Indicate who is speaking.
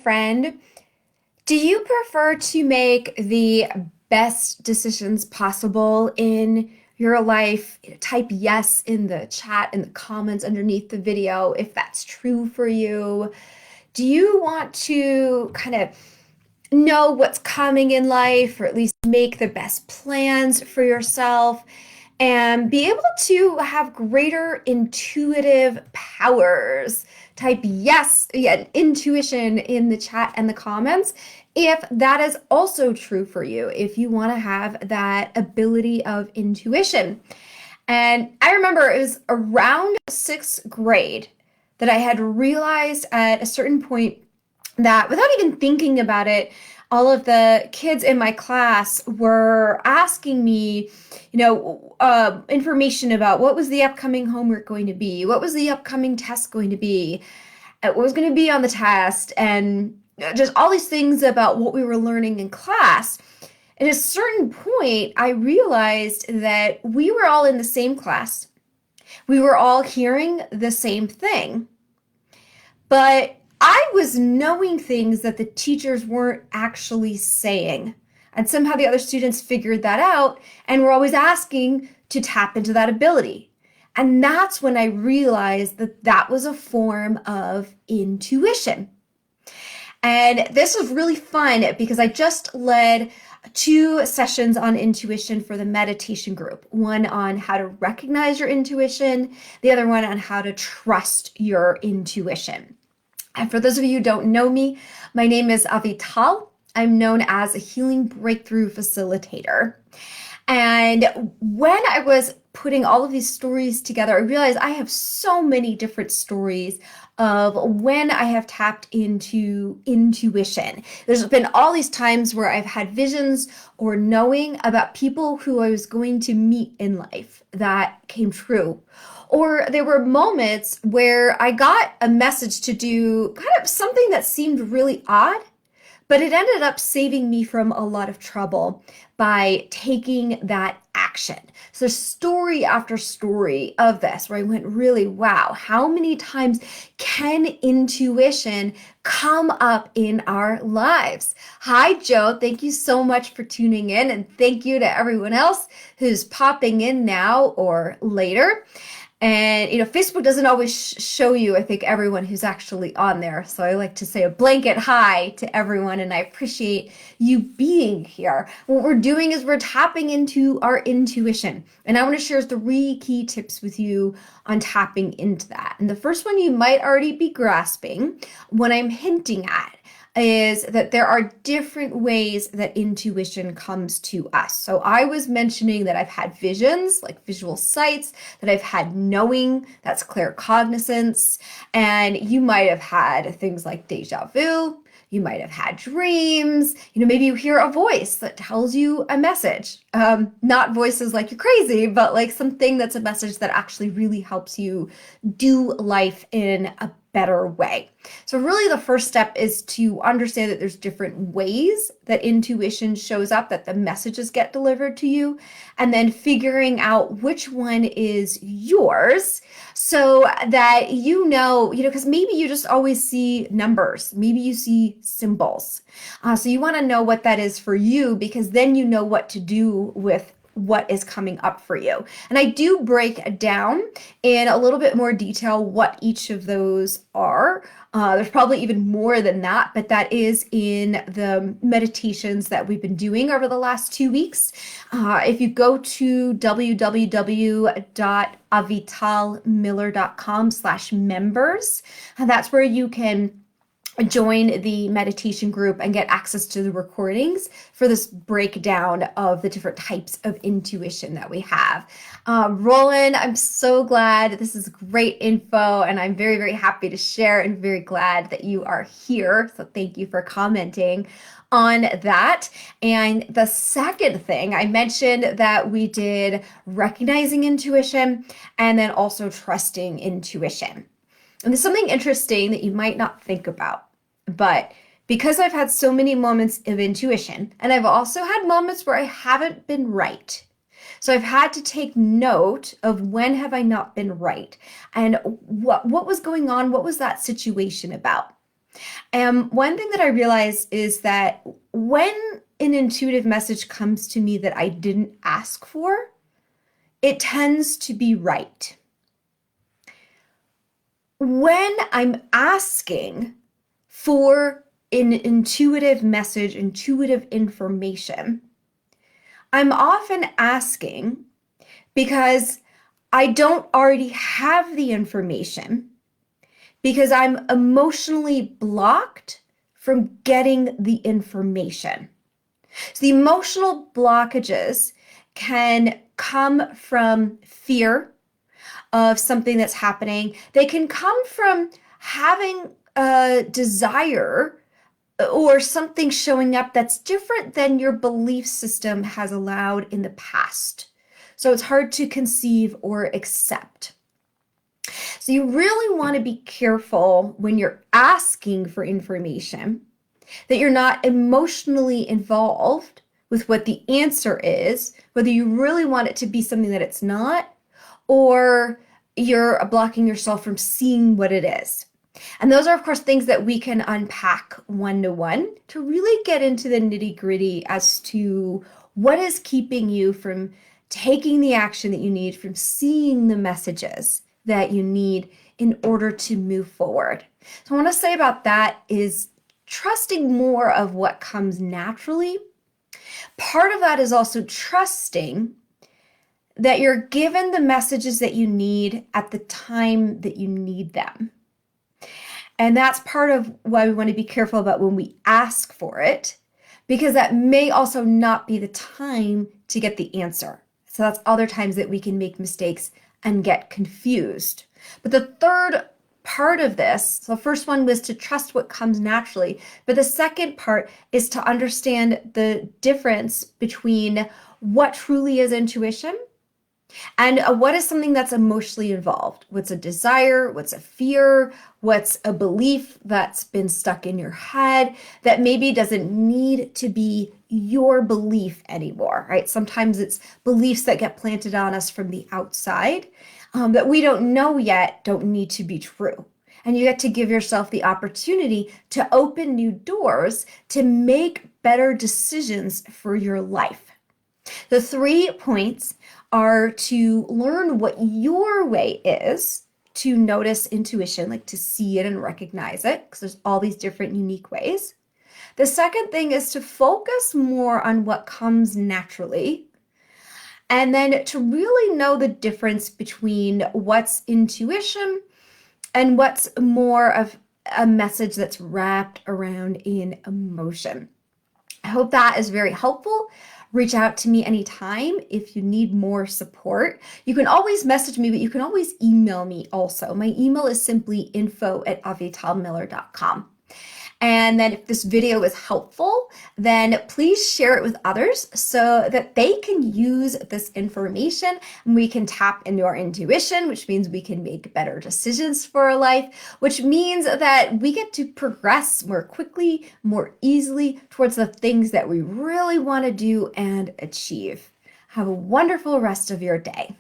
Speaker 1: friend. Do you prefer to make the best decisions possible in your life? Type yes in the chat, in the comments underneath the video if that's true for you. Do you want to kind of know what's coming in life, or at least make the best plans for yourself and be able to have greater intuitive powers? Type yes, yeah, intuition in the chat and the comments if that is also true for you, if you want to have that ability of intuition. And I remember it was around sixth grade that I had realized at a certain point that, without even thinking about it, all of the kids in my class were asking me, information about what was the upcoming homework going to be, what was the upcoming test going to be, what was going to be on the test, and just all these things about what we were learning in class. At a certain point, I realized that we were all in the same class. We were all hearing the same thing. But I was knowing things that the teachers weren't actually saying. And somehow the other students figured that out and were always asking to tap into that ability. And that's when I realized that that was a form of intuition. And this was really fun because I just led 2 sessions on intuition for the meditation group. One on how to recognize your intuition, the other one on how to trust your intuition. And for those of you who don't know me, my name is Avital. I'm known as a healing breakthrough facilitator. And when I was putting all of these stories together, I realized I have so many different stories of when I have tapped into intuition. There's been all these times where I've had visions or knowing about people who I was going to meet in life that came true. Or there were moments where I got a message to do kind of something that seemed really odd, but it ended up saving me from a lot of trouble by taking that action. So there's story after story of this where I went, really, wow, how many times can intuition come up in our lives? Hi, Joe. Thank you so much for tuning in. And thank you to everyone else who's popping in now or later. And, Facebook doesn't always show you, I think, everyone who's actually on there. So I like to say a blanket hi to everyone, and I appreciate you being here. What we're doing is we're tapping into our intuition. And I want to share 3 key tips with you on tapping into that. And the first one you might already be grasping, what I'm hinting at is that there are different ways that intuition comes to us. So I was mentioning that I've had visions, like visual sights, that I've had knowing, that's claircognizance, and you might have had things like deja vu. You might have had dreams. Maybe you hear a voice that tells you a message. Not voices like you're crazy, but like something that's a message that actually really helps you do life in a better way. So really the first step is to understand that there's different ways that intuition shows up, that the messages get delivered to you, and then figuring out which one is yours so that because maybe you just always see numbers, maybe you see symbols. So you want to know what that is for you, because then you know what to do with what is coming up for you. And I do break down in a little bit more detail what each of those are. There's probably even more than that, but that is in the meditations that we've been doing over the last 2 weeks. If you go to www.avitalmiller.com/members, that's where you can join the meditation group and get access to the recordings for this breakdown of the different types of intuition that we have. Roland, I'm so glad. This is great info, and I'm very, very happy to share and very glad that you are here. So thank you for commenting on that. And the second thing, I mentioned that we did recognizing intuition and then also trusting intuition. And there's something interesting that you might not think about, but because I've had so many moments of intuition, and I've also had moments where I haven't been right. So I've had to take note of when have I not been right, and what was going on, what was that situation about. And one thing that I realized is that when an intuitive message comes to me that I didn't ask for, it tends to be right. When I'm asking for an intuitive message, intuitive information, I'm often asking because I don't already have the information, because I'm emotionally blocked from getting the information. So the emotional blockages can come from fear of something that's happening. They can come from having a desire or something showing up that's different than your belief system has allowed in the past. So it's hard to conceive or accept. So you really want to be careful when you're asking for information that you're not emotionally involved with what the answer is, whether you really want it to be something that it's not, or you're blocking yourself from seeing what it is. And those are, of course, things that we can unpack one-to-one to really get into the nitty-gritty as to what is keeping you from taking the action that you need, from seeing the messages that you need in order to move forward. So I want to say about that is trusting more of what comes naturally. Part of that is also trusting that you're given the messages that you need at the time that you need them. And that's part of why we want to be careful about when we ask for it, because that may also not be the time to get the answer. So that's other times that we can make mistakes and get confused. But the third part of this, so the first one was to trust what comes naturally, but the second part is to understand the difference between what truly is intuition and what is something that's emotionally involved. What's a desire? What's a fear? What's a belief that's been stuck in your head that maybe doesn't need to be your belief anymore, right? Sometimes it's beliefs that get planted on us from the outside that we don't know yet don't need to be true. And you get to give yourself the opportunity to open new doors to make better decisions for your life. The 3 points are to learn what your way is to notice intuition, like to see it and recognize it, because there's all these different unique ways. The second thing is to focus more on what comes naturally, and then to really know the difference between what's intuition and what's more of a message that's wrapped around in emotion. I hope that is very helpful. Reach out to me anytime if you need more support. You can always message me, but you can always email me also. My email is simply info@avitalmiller.com. And then if this video is helpful, then please share it with others so that they can use this information and we can tap into our intuition, which means we can make better decisions for our life, which means that we get to progress more quickly, more easily towards the things that we really want to do and achieve. Have a wonderful rest of your day.